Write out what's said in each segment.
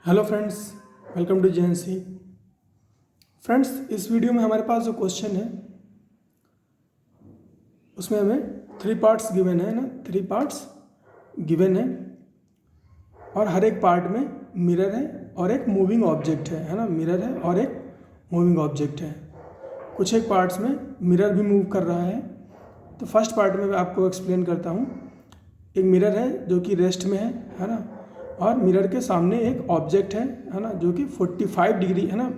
Hello friends, welcome to JNC. Friends, इस video में हमारे पास जो क्वेश्चन है उसमें हमें 3 पार्ट्स गिवन है ना, 3 पार्ट्स गिवन है और हर एक पार्ट में मिरर है और एक मूविंग ऑब्जेक्ट है ना, मिरर है और एक मूविंग ऑब्जेक्ट है। कुछ एक पार्ट्स में मिरर भी मूव कर रहा है। तो फर्स्ट पार्ट में मैं आपको एक्सप्लेन करता हूँ। एक मिरर है जो कि रेस्ट में है ना, और मिरर के सामने एक ऑब्जेक्ट है ना, जो कि 45 डिग्री है ना,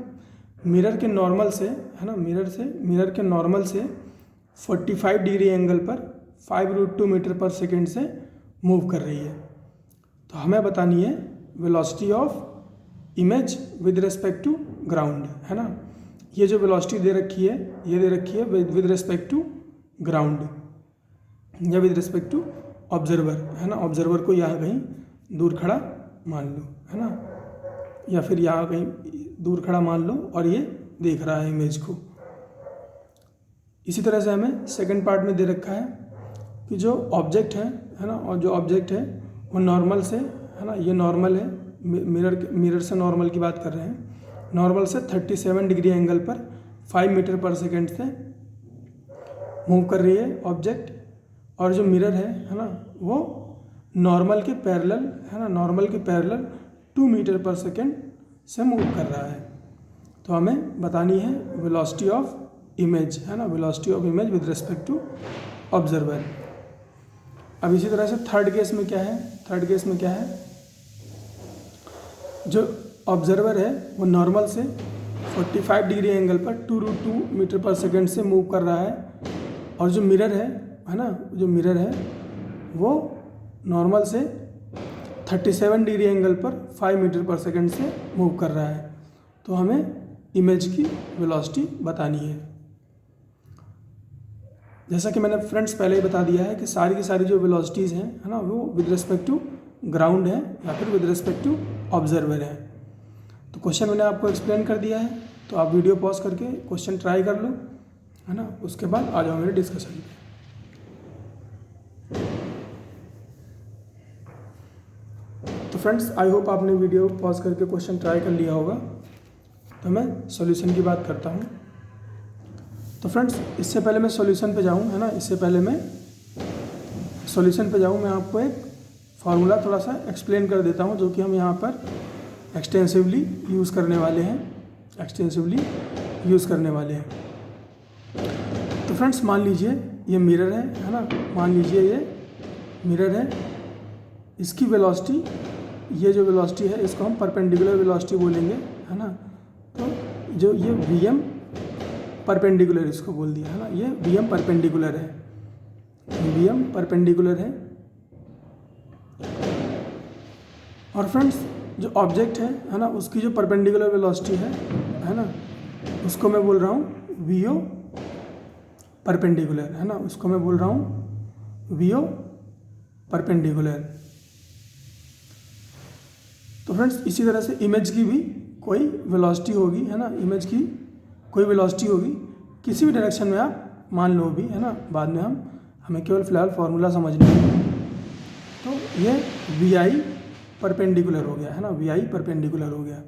मिरर के नॉर्मल से है ना, मिरर के नॉर्मल से 45 डिग्री एंगल पर 5√2 मीटर पर सेकेंड से मूव कर रही है। तो हमें बतानी है velocity of image with respect to ground है ना। ये जो वेलोसिटी दे रखी है, ये दे रखी है विद रिस्पेक्ट टू ग्राउंड या विद रिस्पेक्ट टू ऑब्जर्वर है ना। ऑब्जर्वर को यहाँ कहीं दूर खड़ा मान लो है ना, या फिर यहाँ कहीं दूर खड़ा मान लो और ये देख रहा है इमेज को। इसी तरह से हमें सेकंड पार्ट में दे रखा है कि जो ऑब्जेक्ट है ना, और जो ऑब्जेक्ट है वो नॉर्मल से है ना, ये नॉर्मल है, मिरर से नॉर्मल की बात कर रहे हैं। नॉर्मल से 37 डिग्री एंगल पर 5 मीटर पर सेकेंड से मूव कर रही है ऑब्जेक्ट, और जो मिरर है ना, वो नॉर्मल के पैरेलल है ना, नॉर्मल के पैरेलल 2 मीटर पर सेकेंड से मूव कर रहा है। तो हमें बतानी है वेलोसिटी ऑफ इमेज है ना, velocity of image with respect to observer. अब इसी तरह से थर्ड केस में क्या है, थर्ड केस में क्या है, जो ऑब्जर्वर है वो नॉर्मल से 45 डिग्री एंगल पर 2√2 मीटर पर सेकेंड से मूव कर रहा है, और जो मिरर है ना, जो मिरर है वो नॉर्मल से 37 डिग्री एंगल पर 5 मीटर पर सेकेंड से मूव कर रहा है। तो हमें इमेज की वेलोसिटी बतानी है। जैसा कि मैंने फ्रेंड्स पहले ही बता दिया है कि सारी की सारी जो वेलोसिटीज़ हैं है ना, वो विद रिस्पेक्ट टू ग्राउंड है या फिर विद रिस्पेक्ट टू ऑब्जर्वर है। तो क्वेश्चन मैंने आपको एक्सप्लेन कर दिया है, तो आप वीडियो पॉज करके क्वेश्चन ट्राई कर लो है ना, उसके बाद आ जाओ मेरे डिस्कशन पे। तो फ्रेंड्स, आई होप आपने वीडियो पॉज करके क्वेश्चन ट्राई कर लिया होगा। तो मैं सॉल्यूशन की बात करता हूँ। तो फ्रेंड्स, इससे पहले मैं सॉल्यूशन पे जाऊँ है ना, इससे पहले मैं सॉल्यूशन पे जाऊँ, मैं आपको एक फार्मूला थोड़ा सा एक्सप्लेन कर देता हूँ, जो कि हम यहाँ पर एक्सटेंसिवली यूज़ करने वाले हैं, एक्सटेंसिवली यूज़ करने वाले हैं। तो फ्रेंड्स, मान लीजिए ये मिरर है ना, मान लीजिए ये मिरर है, इसकी वेलोसिटी, ये जो वेलोसिटी है इसको हम परपेंडिकुलर वेलोसिटी बोलेंगे है ना। तो जो ये वीएम परपेंडिकुलर इसको बोल दिया है ना, ये वीएम परपेंडिकुलर है, वीएम परपेंडिकुलर है। और फ्रेंड्स, जो ऑब्जेक्ट है ना, उसकी जो परपेंडिकुलर वेलोसिटी है ना, उसको मैं बोल रहा हूँ वीओ परपेंडिकुलर है ना, उसको मैं बोल रहा हूँ वीओ परपेंडिकुलर। तो फ्रेंड्स, इसी तरह से इमेज की भी कोई वेलोसिटी होगी है ना, इमेज की कोई वेलोसिटी होगी किसी भी डायरेक्शन में, आप मान लो भी है ना, बाद में हमें केवल फिलहाल फार्मूला समझना है। तो ये वी आई परपेंडिकुलर हो गया है ना, वी आई परपेंडिकुलर हो गया।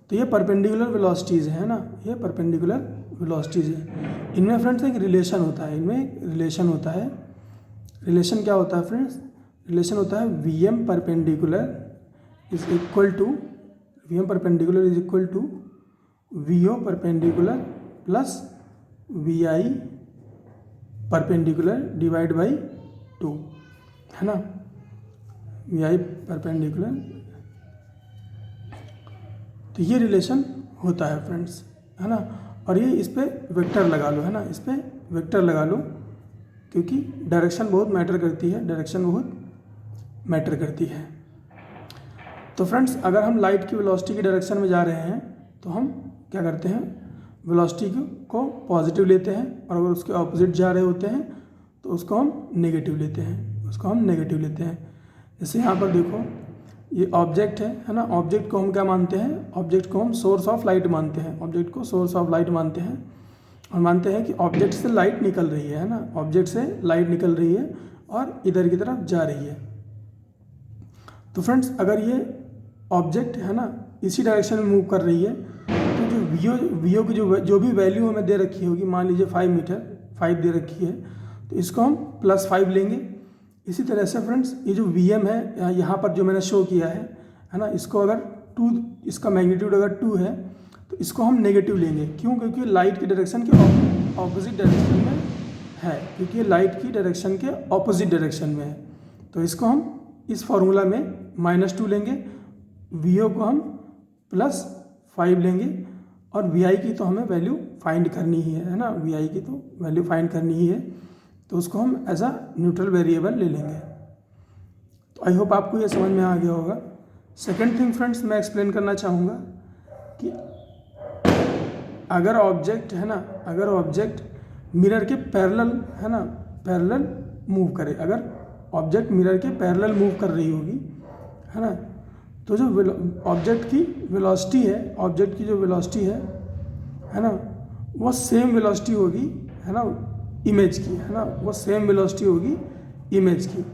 तो ये परपेंडिकुलर वेलोसिटीज़ है ना, ये परपेंडिकुलर वेलोसिटीज़ है। इनमें फ्रेंड्स एक रिलेशन होता है, इनमें एक रिलेशन होता है। रिलेशन क्या होता है फ्रेंड्स? रिलेशन होता है V M perpendicular is equal to, V M perpendicular is equal to V O perpendicular plus V I perpendicular divide by 2 है ना, वी आई परपेंडिकुलर। तो ये रिलेशन होता है फ्रेंड्स है ना, और ये इस पर वेक्टर लगा लो है ना, इस पर वेक्टर लगा लो, क्योंकि डायरेक्शन बहुत मैटर करती है, डायरेक्शन बहुत मैटर करती है। तो फ्रेंड्स, अगर हम लाइट की वेलोसिटी की डायरेक्शन में जा रहे हैं तो हम क्या करते हैं, वेलोसिटी को पॉजिटिव लेते हैं, और अगर उसके ऑपोजिट जा रहे होते हैं तो उसको हम नेगेटिव लेते हैं, उसको हम नेगेटिव लेते हैं। जैसे यहाँ पर देखो, ये ऑब्जेक्ट है ना, ऑब्जेक्ट को हम क्या मानते हैं, ऑब्जेक्ट को हम सोर्स ऑफ लाइट मानते हैं, ऑब्जेक्ट को सोर्स ऑफ लाइट मानते हैं, और मानते हैं कि ऑब्जेक्ट से लाइट निकल रही है ना, ऑब्जेक्ट से लाइट निकल रही है और इधर की तरफ जा रही है। तो फ्रेंड्स, अगर ये ऑब्जेक्ट है ना इसी डायरेक्शन में मूव कर रही है, तो जो वी ओ की जो भी वैल्यू हमें दे रखी होगी, मान लीजिए 5 मीटर 5 दे रखी है, तो इसको हम +5 लेंगे। इसी तरह से फ्रेंड्स ये जो वी एम है यहाँ पर जो मैंने शो किया है ना, इसको अगर 2, इसका मैग्नीट्यूड अगर 2 है तो इसको हम नेगेटिव लेंगे। क्यों? क्योंकि लाइट की डायरेक्शन के ऑपोजिट डायरेक्शन में है, क्योंकि लाइट की डायरेक्शन के ऑपोजिट डायरेक्शन में है। तो इसको हम इस फॉर्मूला में -2 लेंगे, वी ओ को हम +5 लेंगे, और वी आई की तो हमें वैल्यू फाइंड करनी ही है ना, वी आई की तो वैल्यू फाइंड करनी ही है, तो उसको हम एज अ न्यूट्रल वेरिएबल ले लेंगे। तो आई होप आपको ये समझ में आ गया होगा। सेकेंड थिंग फ्रेंड्स मैं एक्सप्लेन करना चाहूँगा कि अगर ऑब्जेक्ट है ना, अगर ऑब्जेक्ट मिरर के पैरेलल है ना, पैरेलल मूव करे, अगर ऑब्जेक्ट मिरर के पैरेलल मूव कर रही होगी है ना, तो जो ऑब्जेक्ट की वेलोसिटी है, ऑब्जेक्ट की जो वेलोसिटी है ना, वो सेम वेलोसिटी होगी है ना इमेज की, है ना, वो सेम वेलोसिटी होगी इमेज की।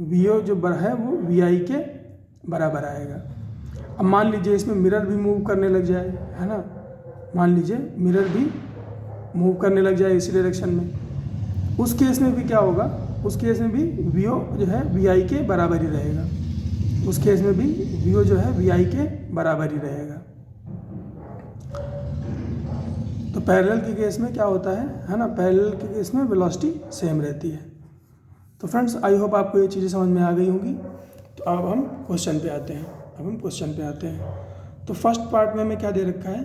वी ओ जो है वो वी आई के बराबर आएगा। अब मान लीजिए इसमें मिरर भी मूव करने लग जाए, है ना, मान लीजिए मिरर भी मूव करने लग जाए इसी डायरेक्शन में, उस केस में भी क्या होगा, उस केस में भी वी ओ जो है वी आई के बराबर ही रहेगा, उस केस में भी वी ओ जो है वी आई के बराबर ही रहेगा। तो पैरेलल के केस में क्या होता है ना, पैरेलल के केस में वेलोसिटी सेम रहती है। तो फ्रेंड्स आई होप आपको ये चीज़ें समझ में आ गई होंगी। तो अब हम क्वेश्चन पे आते हैं, तो फर्स्ट पार्ट में हमें क्या दे रखा है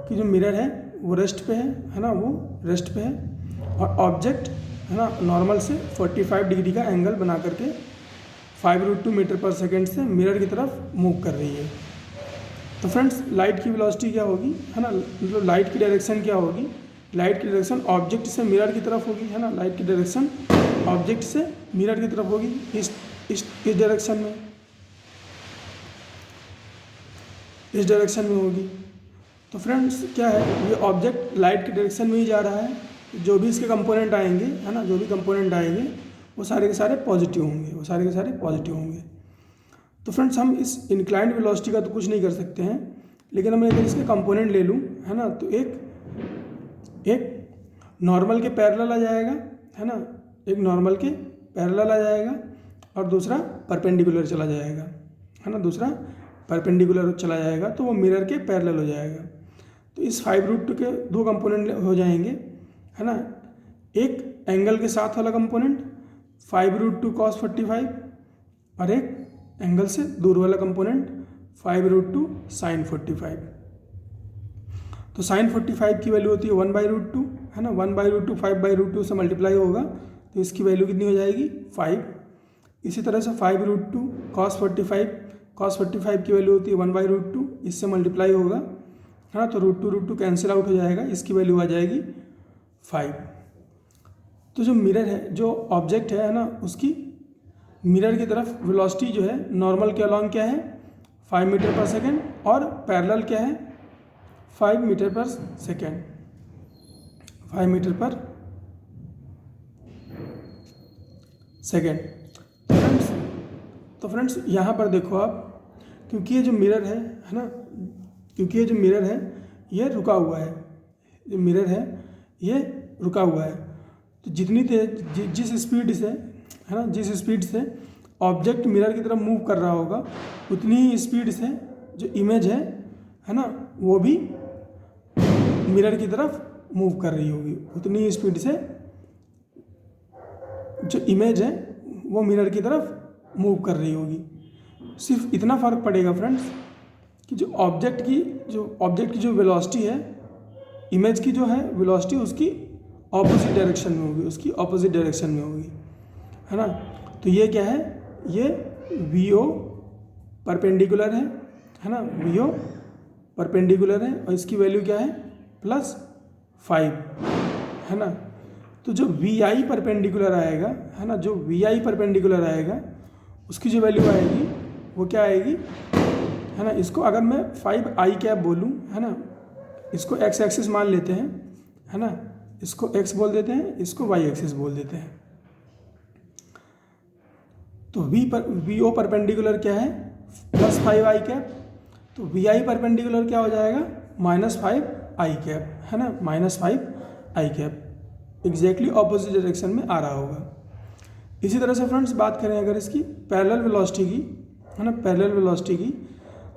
कि जो मिरर है वो रेस्ट पे है ना, वो रेस्ट पे है, और ऑब्जेक्ट है ना नॉर्मल से 45 डिग्री का एंगल बना करके 5√2 मीटर पर सेकेंड से मिरर की तरफ मूव कर रही है। तो फ्रेंड्स लाइट की वेलोसिटी क्या होगी है ना, मतलब लाइट की डायरेक्शन क्या होगी, लाइट की डायरेक्शन ऑब्जेक्ट से मिरर की तरफ होगी, है ना, लाइट की डायरेक्शन ऑब्जेक्ट से मिरर की तरफ होगी इस डायरेक्शन में, इस डायरेक्शन में होगी। तो फ्रेंड्स क्या है, ये ऑब्जेक्ट लाइट की डायरेक्शन में ही जा रहा है, जो भी इसके कंपोनेंट आएंगे है ना, जो भी कंपोनेंट आएंगे वो सारे के सारे पॉजिटिव होंगे, वो सारे के सारे पॉजिटिव होंगे। तो फ्रेंड्स हम इस इंक्लाइंड वेलोसिटी का तो कुछ नहीं कर सकते हैं, लेकिन मैं अगर इसके कंपोनेंट ले लूँ है ना, तो एक नॉर्मल के पैरेलल आ जाएगा है ना, एक नॉर्मल के पैरेलल आ जाएगा, और दूसरा परपेंडिकुलर चला जाएगा है ना, दूसरा परपेंडिकुलर चला जाएगा, तो वो मिरर के पैरेलल हो जाएगा। तो इस 5√2 के 2 कंपोनेंट हो जाएंगे है ना, एक एंगल के साथ वाला कंपोनेंट 5√2 cos 45, और एक एंगल से दूर वाला कंपोनेंट 5√2 sin 45। तो sin 45 की वैल्यू होती है 1/√2 है ना, 1/√2 5/√2 से मल्टीप्लाई होगा, तो इसकी वैल्यू कितनी हो जाएगी 5। इसी तरह से 5√2 cos 45 की वैल्यू होती है 1/√2, इससे मल्टीप्लाई होगा है ना, तो √2 कैंसिल आउट हो जाएगा, इसकी वैल्यू आ जाएगी 5। तो जो मिरर है, जो ऑब्जेक्ट है ना, उसकी मिरर की तरफ वेलोसिटी जो है नॉर्मल के अलॉन्ग क्या है 5 मीटर पर सेकेंड, और पैरेलल क्या है 5 मीटर पर सेकेंड, 5 मीटर पर सेकेंड। तो फ्रेंड्स यहाँ पर देखो आप, क्योंकि ये जो मिरर है ना, क्योंकि ये जो मिरर है ये रुका हुआ है, जो मिरर है ये रुका हुआ है, तो जितनी तेज जिस स्पीड से है ना, जिस स्पीड से ऑब्जेक्ट मिरर की तरफ मूव कर रहा होगा, उतनी ही स्पीड से जो इमेज है ना, वो भी मिरर की तरफ मूव कर रही होगी, उतनी ही स्पीड से जो इमेज है वो मिरर की तरफ मूव कर रही होगी। सिर्फ इतना फ़र्क पड़ेगा फ्रेंड्स कि जो ऑब्जेक्ट की जो वेलोसिटी है, इमेज की जो है वेलोसिटी उसकी ऑपोजिट डायरेक्शन में होगी, उसकी ऑपोजिट डायरेक्शन में होगी है ना। तो ये क्या है, ये वी ओ परपेंडिकुलर है ना, वी ओ परपेंडिकुलर है, और इसकी वैल्यू क्या है +5 है ना। तो जो वी आई परपेंडिकुलर आएगा है ना, जो वी आई परपेंडिकुलर आएगा उसकी जो वैल्यू आएगी वो क्या आएगी है ना, इसको अगर मैं 5i बोलूँ है ना, इसको x एक्सिस मान लेते हैं है ना, इसको x बोल देते हैं, इसको y एक्सिस बोल देते हैं। तो वी ओ परपेंडिकुलर क्या है प्लस 5 i कैप, तो वी आई परपेंडिकुलर क्या हो जाएगा -5 i कैप, है ना, -5 i cap, exactly opposite direction में आ रहा होगा। इसी तरह से फ्रेंड्स बात करें अगर इसकी पैरेलल वेलोसिटी की, है ना, पैरेलल वेलोसिटी की,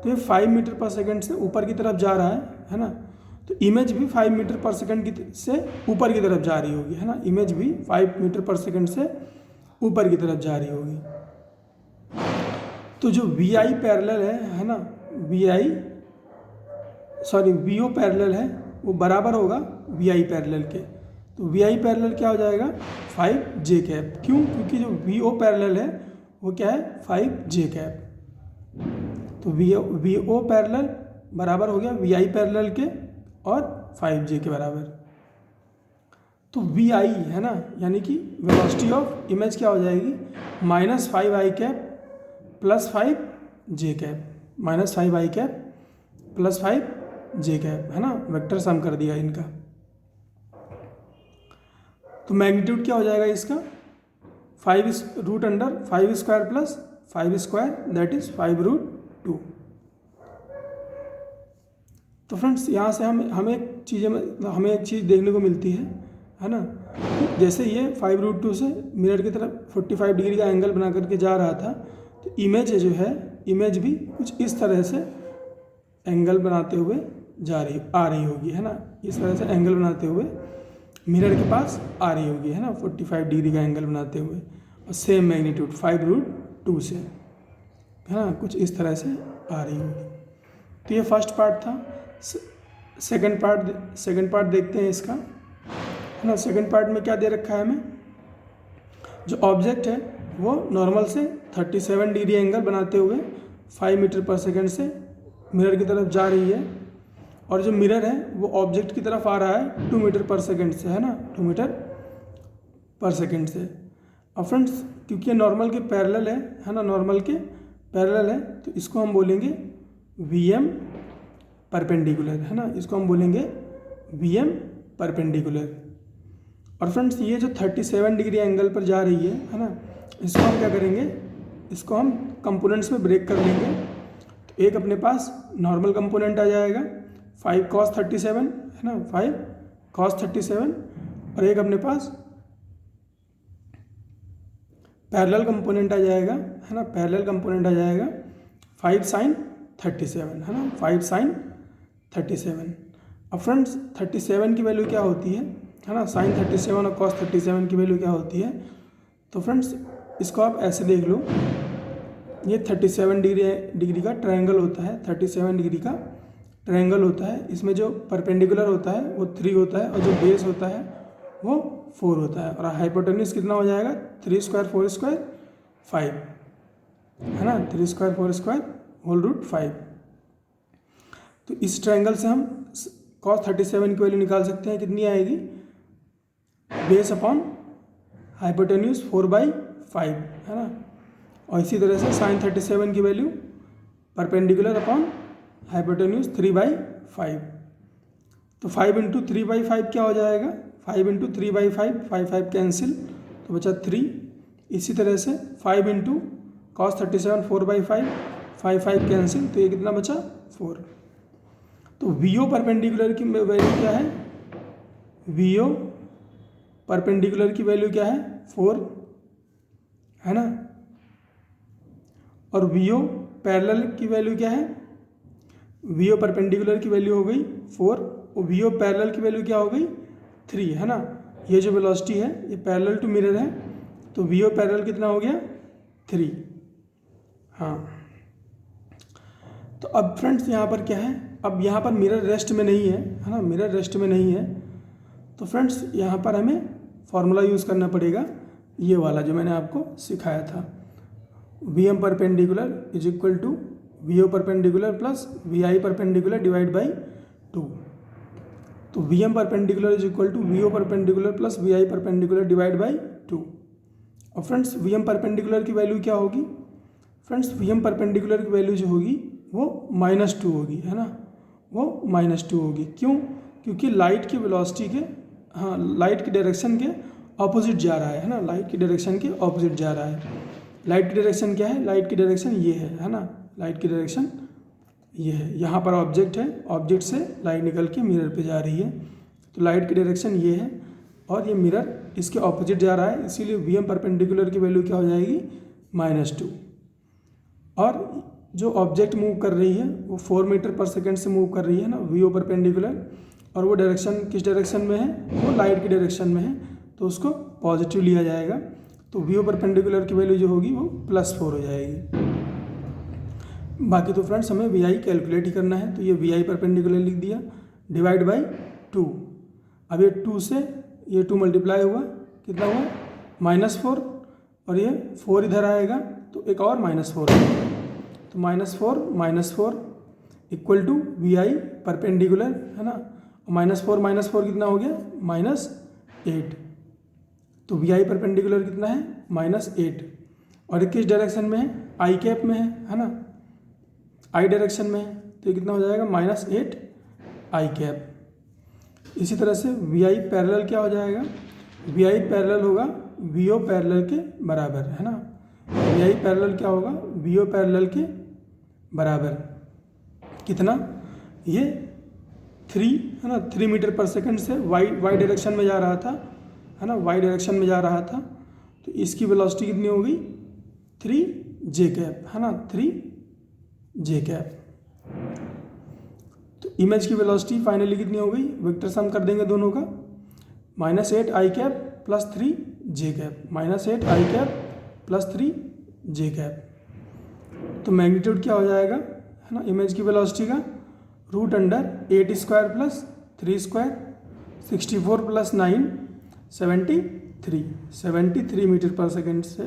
तो ये 5 मीटर पर सेकंड से ऊपर की तरफ जा रहा है ना, तो इमेज भी 5 मीटर पर सेकंड से ऊपर की तरफ जा रही होगी, है ना, इमेज भी 5 मीटर पर सेकंड से ऊपर की तरफ जा रही होगी। तो जो वी आई पैरेलल है ना, वी ओ पैरेलल है वो बराबर होगा वी आई पैरेलल के। तो वी आई पैरेलल क्या हो जाएगा 5j कैप, क्यों, क्योंकि जो वी ओ पैरेलल है वो क्या है 5j कैप। तो वी ओ पैरेलल बराबर हो गया वी आई पैरेलल के और 5j के बराबर। तो वी आई है ना, यानी कि वेलोसिटी ऑफ इमेज क्या हो जाएगी -5i cap plus 5j cap, -5i cap plus 5j cap, है ना, वेक्टर सम कर दिया इनका। तो मैग्नीट्यूड क्या हो जाएगा इसका 5 square plus 5 square that is 5√2। तो फ्रेंड्स यहाँ से हमें एक चीज़ देखने को मिलती है ना, जैसे ये 5√2 से मिरर की तरफ 45 डिग्री का एंगल बना करके जा रहा था, तो इमेज जो है, इमेज भी कुछ इस तरह से एंगल बनाते हुए आ रही होगी, है ना, इस तरह से एंगल बनाते हुए मिरर के पास आ रही होगी, है ना, 45 डिग्री का एंगल बनाते हुए, और सेम मैग्नीट्यूड 5√2 से, है ना, कुछ इस तरह से आ रही होगी। तो ये फर्स्ट पार्ट था। सेकंड पार्ट देखते हैं इसका, है ना। सेकंड पार्ट में क्या दे रखा है हमें, जो ऑब्जेक्ट है वो नॉर्मल से 37 डिग्री एंगल बनाते हुए 5 मीटर पर सेकंड से मिरर की तरफ जा रही है, और जो मिरर है वो ऑब्जेक्ट की तरफ आ रहा है 2 मीटर पर सेकंड से, है ना, 2 मीटर पर सेकंड से। अब फ्रेंड्स क्योंकि ये नॉर्मल के पैरेलल है ना, नॉर्मल के पैरेलल है, तो इसको हम बोलेंगे वी एम परपेंडिकुलर, है ना, इसको हम बोलेंगे वी एम परपेंडिकुलर। और फ्रेंड्स ये जो 37 डिग्री एंगल पर जा रही है ना, इसको हम क्या करेंगे, इसको हम कंपोनेंट्स में ब्रेक कर लेंगे। तो एक अपने पास नॉर्मल कंपोनेंट आ जाएगा 5 cos 37, है ना, 5 cos 37, और एक अपने पास पैरेलल कंपोनेंट आ जाएगा, है ना, पैरेलल कंपोनेंट आ जाएगा 5 sin 37, है ना, 5 sin 37। अब फ्रेंड्स 37 की वैल्यू क्या होती है ना, sin 37 और cos 37 की वैल्यू क्या होती है। तो फ्रेंड्स इसको आप ऐसे देख लो, ये 37 डिग्री का ट्रायंगल होता है, 37 डिग्री का ट्रायंगल होता है। इसमें जो परपेंडिकुलर होता है वो 3 होता है, और जो बेस होता है वो 4 होता है, और हाइपोटेन्यूज कितना हो जाएगा 3 स्क्वायर 4 स्क्वायर 5, है ना, 3 स्क्वायर 4 स्क्वायर होल रूट 5। तो इस ट्रायंगल से हम cos 37 की वैल्यू निकाल सकते हैं, कितनी आएगी, बेस अपॉन हाइपोटेन्यूज 4/5, है ना। और इसी तरह से sin 37 की वैल्यू परपेंडिकुलर अपॉन हाइपोटेन्यूज 3/5। तो 5 × 3/5 क्या हो जाएगा, 5 × 3/5, 5 कैंसिल, तो बचा 3। इसी तरह से 5 × cos 37 4/5, 5 कैंसिल, तो ये कितना बचा 4। तो वी ओ परपेंडिकुलर की वैल्यू क्या है, वी ओ परपेंडिकुलर की वैल्यू क्या है 4, है ना, और वी ओ पैरेलल की वैल्यू क्या है, वी ओ परपेंडिकुलर की वैल्यू हो गई 4, और वी ओ पैरेलल की वैल्यू क्या हो गई 3, है ना। ये जो वेलोसिटी है ये पैरेलल टू मिरर है, तो वी ओ पैरेलल कितना हो गया 3। हाँ, तो अब फ्रेंड्स यहाँ पर क्या है, अब यहाँ पर मिरर रेस्ट में नहीं है ना, मिरर रेस्ट में नहीं है, तो फ्रेंड्स यहाँ पर हमें फॉर्मूला यूज़ करना पड़ेगा, ये वाला जो मैंने आपको सिखाया था, V M perpendicular is equal to V O perpendicular plus V I perpendicular divide by 2। तो V M perpendicular is equal to V O perpendicular plus V I perpendicular divide by 2। और फ्रेंड्स वी एम परपेंडिकुलर की value क्या होगी, friends V M perpendicular की value जो होगी वो -2 होगी, है ना, वो -2 होगी। क्यों, क्योंकि लाइट की वेलोसिटी के, हाँ, लाइट की डायरेक्शन के ऑपोजिट जा रहा है ना, लाइट की डायरेक्शन के ऑपोजिट जा रहा है। लाइट की डायरेक्शन क्या है, लाइट की डायरेक्शन ये है ना, लाइट की डायरेक्शन ये है, यहाँ पर ऑब्जेक्ट है, ऑब्जेक्ट से लाइट निकल के मिरर पे जा रही है, तो लाइट की डायरेक्शन ये है और ये मिरर इसके ऑपोजिट जा रहा है, इसीलिए वी एम परपेंडिकुलर की वैल्यू क्या हो जाएगी -2। और जो ऑब्जेक्ट मूव कर रही है वो 4 मीटर पर सेकेंड से मूव कर रही है ना, वी ओ परपेंडिकुलर, और वो डायरेक्शन किस डायरेक्शन में है, वो लाइट की डायरेक्शन में है, तो उसको पॉजिटिव लिया जाएगा। तो वी ओ परपेंडिकुलर की वैल्यू जो होगी वो +4 हो जाएगी। बाकी तो फ्रेंड्स हमें वी आई कैलकुलेट ही करना है, तो ये वी आई परपेंडिकुलर लिख दिया, डिवाइड बाई 2। अब ये 2 से ये 2 मल्टीप्लाई हुआ, कितना हुआ -4, और ये 4 इधर आएगा तो एक और -4 आएगा, तो -4 equal to V I perpendicular, है ना। -4 कितना हो गया -8, तो वी आई परपेंडिकुलर कितना है -8, और किस डायरेक्शन में है, आई कैप में है ना, आई डायरेक्शन में है, तो ये कितना हो जाएगा -8 आई कैप। इसी तरह से वी आई पैरेलल क्या हो जाएगा, वी आई पैरेलल होगा वी ओ पैरेलल के बराबर, है ना। वी आई पैरेलल क्या होगा, वी ओ पैरेलल के बराबर, कितना, ये 3 है ना, 3 मीटर पर सेकंड से वाई डायरेक्शन में जा रहा था, है ना, वाई डायरेक्शन में जा रहा था, तो इसकी वेलोसिटी कितनी हो गई 3 कैप, है ना, 3 कैप। तो इमेज की वेलोसिटी फाइनली कितनी हो गई, वेक्टर सम कर देंगे दोनों का, -8 आई कैप प्लस 3 कैप, -8 आई कैप प्लस 3 कैप। तो मैग्नीट्यूड क्या हो जाएगा, है ना, इमेज की वेलोसिटी का √8² प्लस 3² 64 प्लस 9 73 मीटर पर सेकेंड से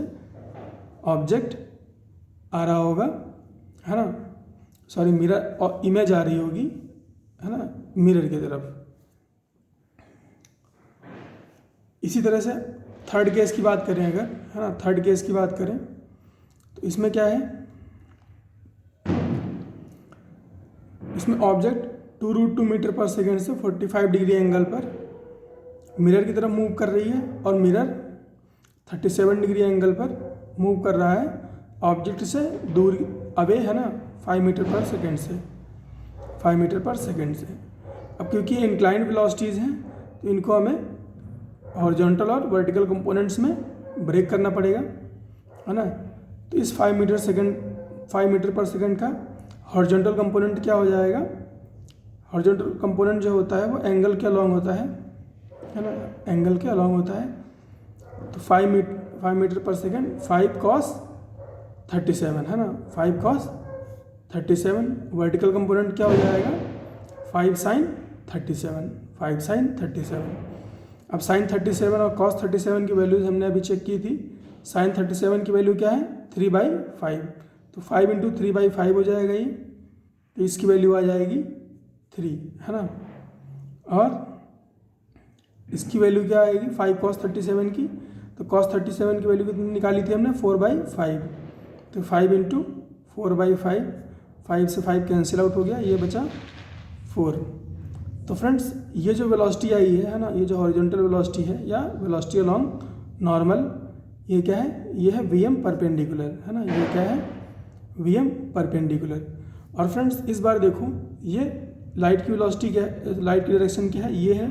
ऑब्जेक्ट आ रहा होगा, है ना, सॉरी मिरर और इमेज आ रही होगी, है ना, मिरर की तरफ। इसी तरह से थर्ड केस की बात करें अगर, है ना, थर्ड केस की बात करें तो इसमें क्या है, इसमें ऑब्जेक्ट 2√2 मीटर पर सेकेंड से 45 डिग्री एंगल पर मिरर की तरफ मूव कर रही है, और मिरर 37 डिग्री एंगल पर मूव कर रहा है ऑब्जेक्ट से दूर अवे, है ना, 5 मीटर पर सेकेंड से, 5 मीटर पर सेकेंड से। अब क्योंकि इंक्लाइंड वेलोसिटीज़ हैं तो इनको हमें हॉरिजॉन्टल और वर्टिकल कंपोनेंट्स में ब्रेक करना पड़ेगा, है ना। तो इस 5 मीटर पर सेकेंड का हॉरिजॉन्टल कंपोनेंट क्या हो जाएगा, हॉरिजॉन्टल कंपोनेंट जो होता है वो एंगल के अलॉन्ग होता है ना, एंगल के अलॉन्ग होता है। तो 5 मीटर पर सेकेंड 5 cos 37, है ना, 5 cos 37। वर्टिकल कंपोनेंट क्या हो जाएगा 5 sin 37, 5 sin 37। अब sin 37 और cos 37 की वैल्यूज हमने अभी चेक की थी। sin 37 की वैल्यू क्या है 3/5, तो 5 × 3/5 हो जाएगा ये, तो इसकी वैल्यू आ जाएगी 3, है ना। और इसकी वैल्यू क्या आएगी 5 cos 37 की, तो cos 37 की वैल्यू कितनी निकाली थी हमने 4/5, तो 5 × 4/5, 5 से 5 कैंसिल आउट हो गया, ये बचा 4। तो फ्रेंड्स ये जो वेलोसिटी आई है ना, ये जो हॉरिजॉन्टल वेलोसिटी है या वेलोसिटी अलोंग नॉर्मल, ये क्या है, ये है वी एम परपेंडिकुलर, है ना, ये क्या है वी एम परपेंडिकुलर। और फ्रेंड्स इस बार देखो ये लाइट की वेलोसिटी क्या है, लाइट की डायरेक्शन क्या है, ये है,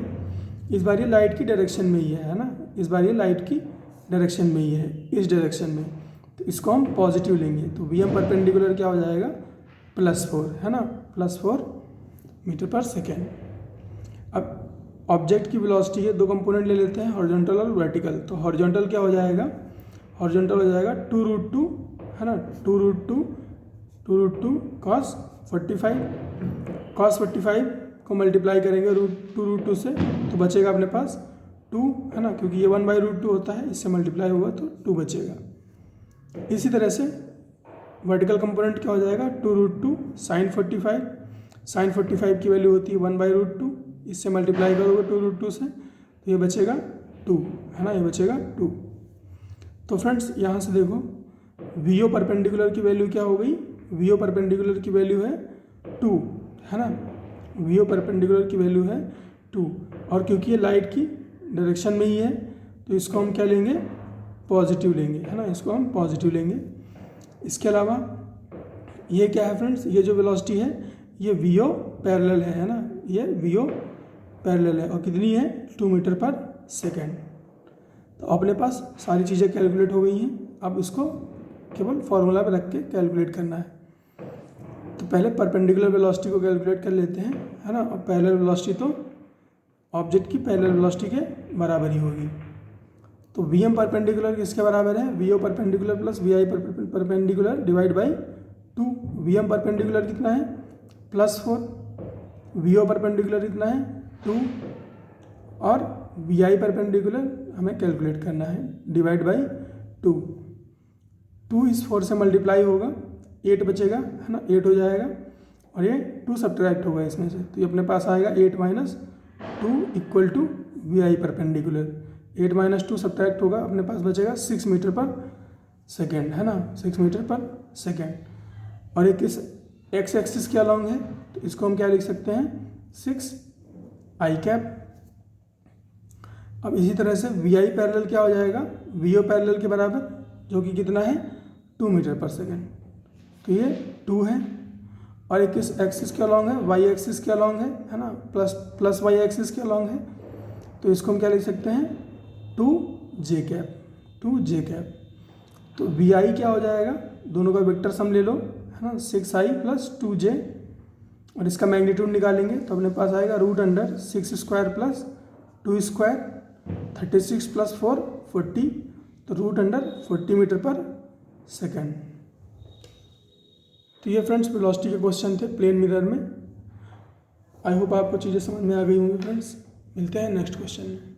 इस बार ये लाइट की डायरेक्शन में ही है ना, इस बार ये लाइट की डायरेक्शन में ही है, इस डायरेक्शन में, तो इसको हम पॉजिटिव लेंगे, तो वी एम परपेंडिकुलर क्या हो जाएगा +4, है ना, +4 मीटर पर सेकेंड। अब ऑब्जेक्ट की वेलोसिटी है, दो कंपोनेंट ले लेते हैं, हॉरिजॉन्टल और वर्टिकल। तो हॉरिजॉन्टल क्या हो जाएगा, हॉरिजॉन्टल हो जाएगा 2√2, है ना, 2√2 cos 45 को मल्टीप्लाई करेंगे 2√2 से, तो बचेगा अपने पास 2, है ना, क्योंकि ये 1/√2 होता है, इससे मल्टीप्लाई हुआ तो 2 बचेगा। इसी तरह से वर्टिकल कंपोनेंट क्या हो जाएगा 2√2 sin 45 की वैल्यू होती है 1/√2, इससे मल्टीप्लाई करोगे 2√2 से, तो ये बचेगा 2, है ना, ये बचेगा 2। तो फ्रेंड्स यहाँ से देखो वी ओ परपेंडिकुलर की वैल्यू क्या हो गई, वी ओ परपेंडिकुलर की वैल्यू है 2, है ना, वी ओ परपेंडिकुलर की वैल्यू है 2, और क्योंकि ये लाइट की डायरेक्शन में ही है तो इसको हम क्या लेंगे पॉजिटिव लेंगे, है ना, इसको हम पॉजिटिव लेंगे। इसके अलावा ये क्या है फ्रेंड्स, ये जो वेलोसिटी है ये वीओ पैरेलल है ना, ये वीओ पैरेलल है और कितनी है 2 मीटर पर सेकेंड। तो अपने पास सारी चीज़ें कैलकुलेट हो गई हैं, अब इसको केवल फार्मूला पे रख के कैलकुलेट करना है। तो पहले परपेंडिकुलर वेलोसिटी को कैलकुलेट कर लेते हैं, है ना। और पैरेलल वेलोसिटी तो ऑब्जेक्ट की पैरेलल वेलोसिटी के बराबर ही होगी। तो वी एम परपेंडिकुलर किसके बराबर है, V O perpendicular plus V I perpendicular divide by 2। V M perpendicular कितना है +4, वी ओ परपेंडिकुलर कितना है 2 और वी आई परपेंडिकुलर हमें कैलकुलेट करना है डिवाइड बाई 2। 2 इस 4 से मल्टीप्लाई होगा, 8 बचेगा, है ना, 8 हो जाएगा और ये 2 सब्ट्रैक्ट होगा इसमें से, तो ये अपने पास आएगा 8 - 2 equal to V I perpendicular. 8 - 2 subtract होगा, अपने पास बचेगा 6 मीटर पर सेकेंड, है ना, 6 मीटर पर सेकेंड। और एक इस एक्स एक्सिस के अलॉन्ग है, तो इसको हम क्या लिख सकते हैं 6 आई कैप। अब इसी तरह से वी आई पैरेलल क्या हो जाएगा वी ओ पैरेलल के बराबर, जो कि कितना है 2 मीटर पर सेकेंड, तो ये 2 है। और एक इस एक्सिस के अलॉन्ग है, वाई एक्सिस के अलॉन्ग है ना, प्लस वाई एक्सिस के अलॉन्ग है, तो इसको हम क्या लिख सकते हैं 2 जे कैप। तो वी आई क्या हो जाएगा, दोनों का वेक्टर सम ले लो, है ना, 6i + 2j, और इसका मैग्नीट्यूड निकालेंगे तो अपने पास आएगा √6² + 2² 36 + 4 40, तो √40 मीटर पर सेकेंड। तो ये फ्रेंड्स वेलोसिटी के क्वेश्चन थे प्लेन मिरर में। आई होप आपको चीज़ें समझ में आ गई होंगी फ्रेंड्स। मिलते हैं नेक्स्ट क्वेश्चन में।